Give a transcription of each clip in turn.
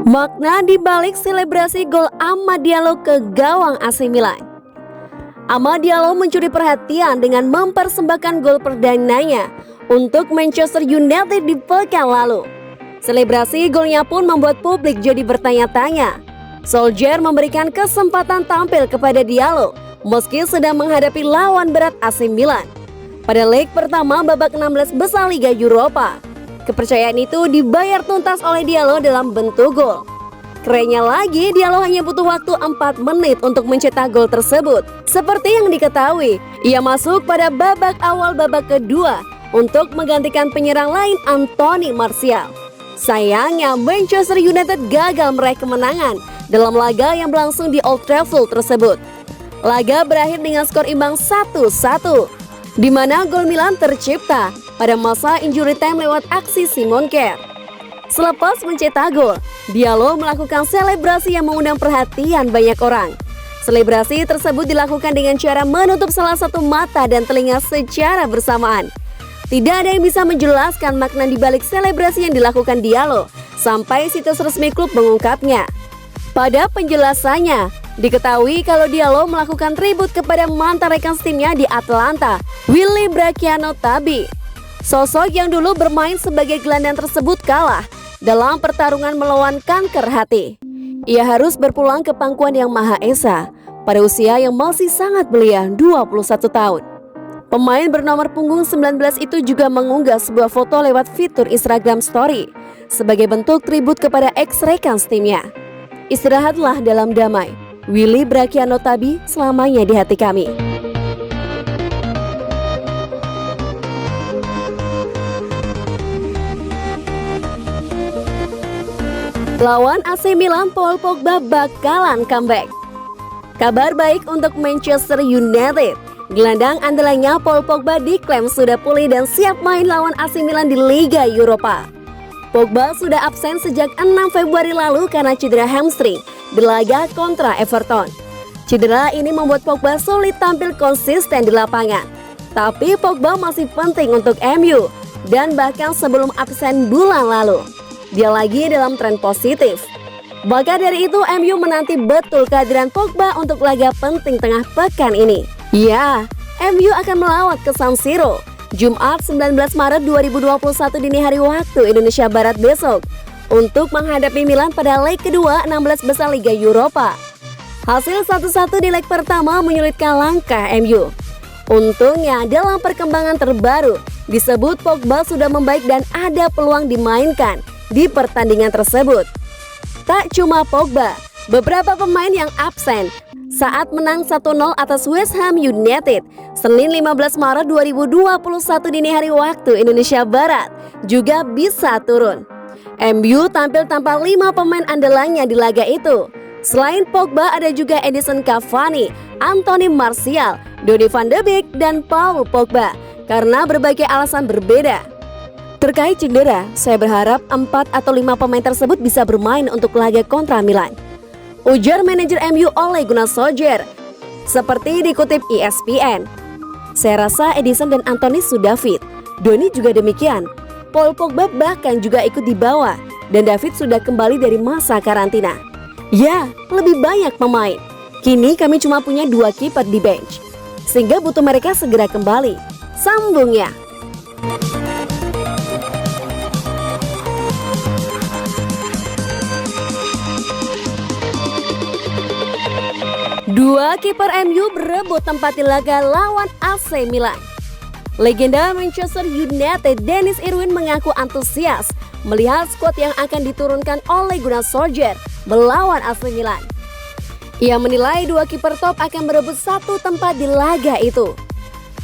Makna di balik selebrasi gol Amad Diallo ke gawang AC Milan. Amad Diallo mencuri perhatian dengan mempersembahkan gol perdananya untuk Manchester United di pekan lalu. Selebrasi golnya pun membuat publik jadi bertanya-tanya. Solskjaer memberikan kesempatan tampil kepada Diallo meski sedang menghadapi lawan berat AC Milan pada leg pertama babak 16 besar Liga Eropa. Kepercayaan itu dibayar tuntas oleh Diallo dalam bentuk gol. Kerennya lagi, Diallo hanya butuh waktu 4 menit untuk mencetak gol tersebut. Seperti yang diketahui, ia masuk pada babak awal babak kedua untuk menggantikan penyerang lain Anthony Martial. Sayangnya, Manchester United gagal meraih kemenangan dalam laga yang berlangsung di Old Trafford tersebut. Laga berakhir dengan skor imbang 1-1, di mana gol Milan tercipta pada masa injury time lewat aksi Simon Kjaer. Selepas mencetak gol, Diallo melakukan selebrasi yang mengundang perhatian banyak orang. Selebrasi tersebut dilakukan dengan cara menutup salah satu mata dan telinga secara bersamaan. Tidak ada yang bisa menjelaskan makna di balik selebrasi yang dilakukan Diallo sampai situs resmi klub mengungkapnya. Pada penjelasannya, diketahui kalau Diallo melakukan tribut kepada mantan rekan timnya di Atlanta, Willy Brachianotabi. Sosok yang dulu bermain sebagai gelandang tersebut kalah dalam pertarungan melawan kanker hati. Ia harus berpulang ke pangkuan Yang Maha Esa pada usia yang masih sangat belia, 21 tahun. Pemain bernomor punggung 19 itu juga mengunggah sebuah foto lewat fitur Instagram Story sebagai bentuk tribut kepada ex-rekan timnya. Istirahatlah dalam damai, Willy Brachianotabi selamanya di hati kami. Lawan AC Milan, Paul Pogba bakalan comeback. Kabar baik untuk Manchester United. Gelandang andalannya Paul Pogba diklaim sudah pulih dan siap main lawan AC Milan di Liga Eropa. Pogba sudah absen sejak 6 Februari lalu karena cedera hamstring di laga kontra Everton. Cedera ini membuat Pogba sulit tampil konsisten di lapangan. Tapi Pogba masih penting untuk MU dan bahkan sebelum absen bulan lalu, dia lagi dalam tren positif. Maka dari itu MU menanti betul kehadiran Pogba untuk laga penting tengah pekan ini. Ya, MU akan melawat ke San Siro Jumat 19 Maret 2021 dini hari waktu Indonesia Barat besok untuk menghadapi Milan pada leg kedua 16 besar Liga Eropa. Hasil 1-1 di leg pertama menyulitkan langkah MU. Untungnya dalam perkembangan terbaru disebut Pogba sudah membaik dan ada peluang dimainkan di pertandingan tersebut. Tak cuma Pogba, beberapa pemain yang absen saat menang 1-0 atas West Ham United Senin 15 Maret 2021 dini hari waktu Indonesia Barat juga bisa turun. MU tampil tanpa 5 pemain andalannya di laga itu. Selain Pogba ada juga Edinson Cavani, Anthony Martial, Donny van de Beek, dan Paul Pogba karena berbagai alasan berbeda. Terkait cedera, saya berharap 4 atau 5 pemain tersebut bisa bermain untuk laga kontra Milan, ujar manajer MU Ole Gunnar Solskjaer. Seperti dikutip ESPN, saya rasa Edinson dan Anthony sudah fit. Donny juga demikian. Paul Pogba bahkan juga ikut dibawa dan David sudah kembali dari masa karantina. Ya, lebih banyak pemain. Kini kami cuma punya 2 kiper di bench, sehingga butuh mereka segera kembali, sambungnya. Dua kiper MU berebut tempat di laga lawan AC Milan. Legenda Manchester United Dennis Irwin mengaku antusias melihat skuad yang akan diturunkan oleh Gunnar Solskjaer melawan AC Milan. Ia menilai 2 kiper top akan berebut 1 tempat di laga itu.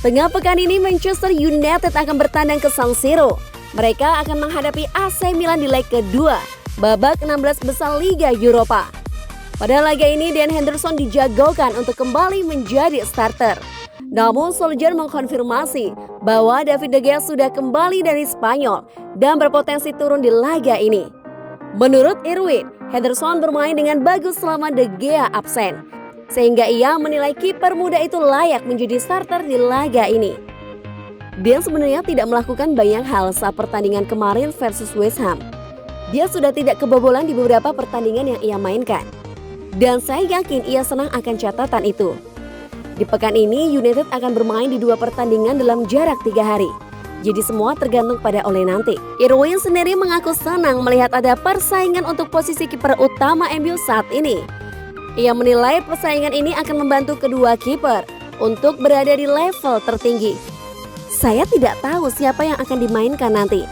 Tengah pekan ini Manchester United akan bertandang ke San Siro. Mereka akan menghadapi AC Milan di leg kedua babak 16 besar Liga Eropa. Pada laga ini, Dean Henderson dijagokan untuk kembali menjadi starter. Namun Solskjaer mengkonfirmasi bahwa David De Gea sudah kembali dari Spanyol dan berpotensi turun di laga ini. Menurut Irwin, Henderson bermain dengan bagus selama De Gea absen, sehingga ia menilai kiper muda itu layak menjadi starter di laga ini. Dean sebenarnya tidak melakukan banyak hal saat pertandingan kemarin versus West Ham. Dia sudah tidak kebobolan di beberapa pertandingan yang ia mainkan. Dan saya yakin ia senang akan catatan itu. Di pekan ini United akan bermain di 2 pertandingan dalam jarak 3 hari. Jadi semua tergantung pada Ole nanti. Irwin sendiri mengaku senang melihat ada persaingan untuk posisi kiper utama MU saat ini. Ia menilai persaingan ini akan membantu kedua kiper untuk berada di level tertinggi. Saya tidak tahu siapa yang akan dimainkan nanti.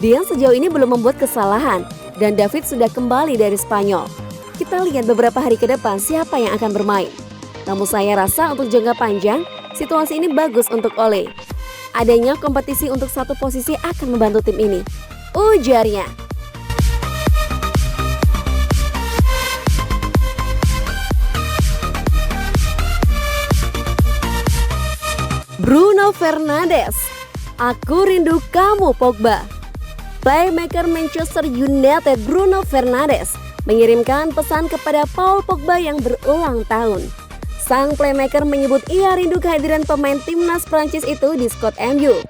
Dian sejauh ini belum membuat kesalahan dan David sudah kembali dari Spanyol. Kita lihat beberapa hari ke depan siapa yang akan bermain. Namun saya rasa untuk jangka panjang, situasi ini bagus untuk Ole. Adanya kompetisi untuk satu posisi akan membantu tim ini, ujarnya. Bruno Fernandes, aku rindu kamu Pogba. Playmaker Manchester United Bruno Fernandes mengirimkan pesan kepada Paul Pogba yang berulang tahun. Sang playmaker menyebut ia rindu kehadiran pemain timnas Prancis itu di skuad MU.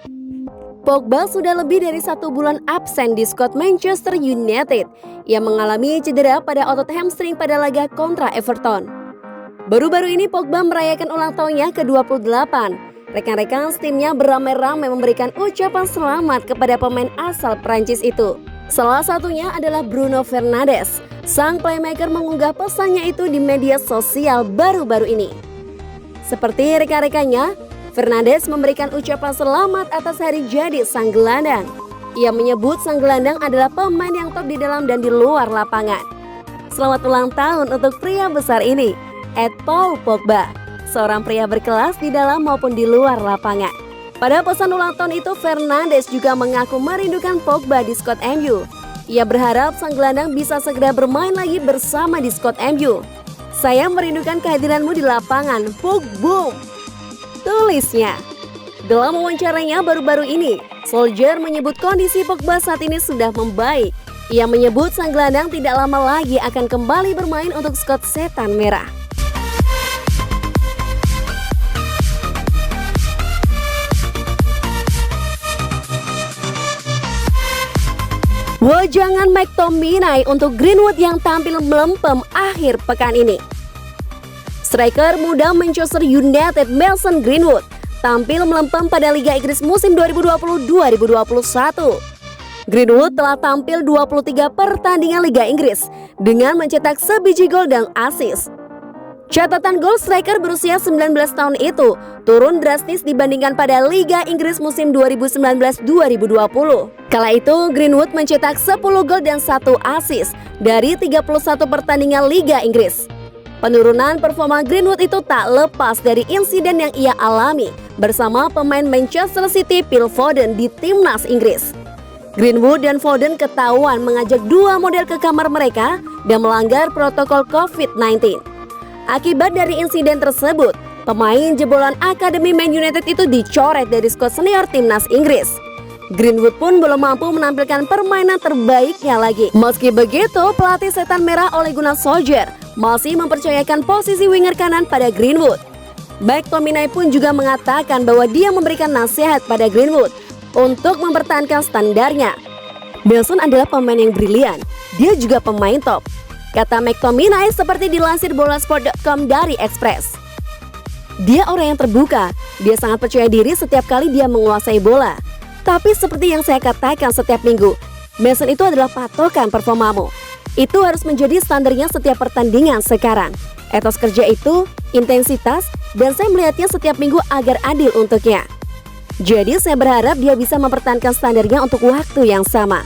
Pogba sudah lebih dari 1 bulan absen di skuad Manchester United. Ia mengalami cedera pada otot hamstring pada laga kontra Everton. Baru-baru ini Pogba merayakan ulang tahunnya ke-28. Rekan-rekan timnya beramai-ramai memberikan ucapan selamat kepada pemain asal Prancis itu. Salah satunya adalah Bruno Fernandes. Sang playmaker mengunggah pesannya itu di media sosial baru-baru ini. Seperti rekan-rekannya, Fernandes memberikan ucapan selamat atas hari jadi sang gelandang. Ia menyebut sang gelandang adalah pemain yang top di dalam dan di luar lapangan. Selamat ulang tahun untuk pria besar ini, @Paul Pogba. Seorang pria berkelas di dalam maupun di luar lapangan. Pada pesan ulang tahun itu, Fernandes juga mengaku merindukan Pogba di skuad MU. Ia berharap sang gelandang bisa segera bermain lagi bersama di skuad MU. Saya merindukan kehadiranmu di lapangan, Pogba, tulisnya. Dalam wawancaranya baru-baru ini, Solskjaer menyebut kondisi Pogba saat ini sudah membaik. Ia menyebut sang gelandang tidak lama lagi akan kembali bermain untuk skuad Setan Merah. Wejangan McTominay untuk Greenwood yang tampil melempem akhir pekan ini. Striker muda Manchester United Mason Greenwood tampil melempem pada Liga Inggris musim 2020-2021. Greenwood telah tampil 23 pertandingan Liga Inggris dengan mencetak sebiji gol dan assist. Catatan gol striker berusia 19 tahun itu turun drastis dibandingkan pada Liga Inggris musim 2019-2020. Kala itu Greenwood mencetak 10 gol dan 1 assist dari 31 pertandingan Liga Inggris. Penurunan performa Greenwood itu tak lepas dari insiden yang ia alami bersama pemain Manchester City Phil Foden di timnas Inggris. Greenwood dan Foden ketahuan mengajak 2 model ke kamar mereka dan melanggar protokol COVID-19. Akibat dari insiden tersebut, pemain jebolan Akademi Man United itu dicoret dari skuad senior timnas Inggris. Greenwood pun belum mampu menampilkan permainan terbaiknya lagi. Meski begitu, pelatih Setan Merah Ole Gunnar Solskjaer masih mempercayakan posisi winger kanan pada Greenwood. McTominay pun juga mengatakan bahwa dia memberikan nasihat pada Greenwood untuk mempertahankan standarnya. Mason adalah pemain yang brilian, dia juga pemain top, kata McTominay seperti dilansir bolasport.com dari Express. Dia orang yang terbuka, dia sangat percaya diri setiap kali dia menguasai bola. Tapi seperti yang saya katakan setiap minggu, Mason itu adalah patokan performamu. Itu harus menjadi standarnya setiap pertandingan sekarang. Etos kerja itu, intensitas, dan saya melihatnya setiap minggu agar adil untuknya. Jadi saya berharap dia bisa mempertahankan standarnya untuk waktu yang sama.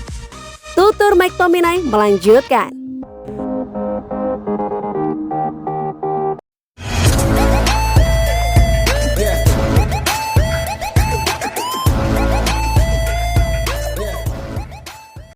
Tutur McTominay melanjutkan.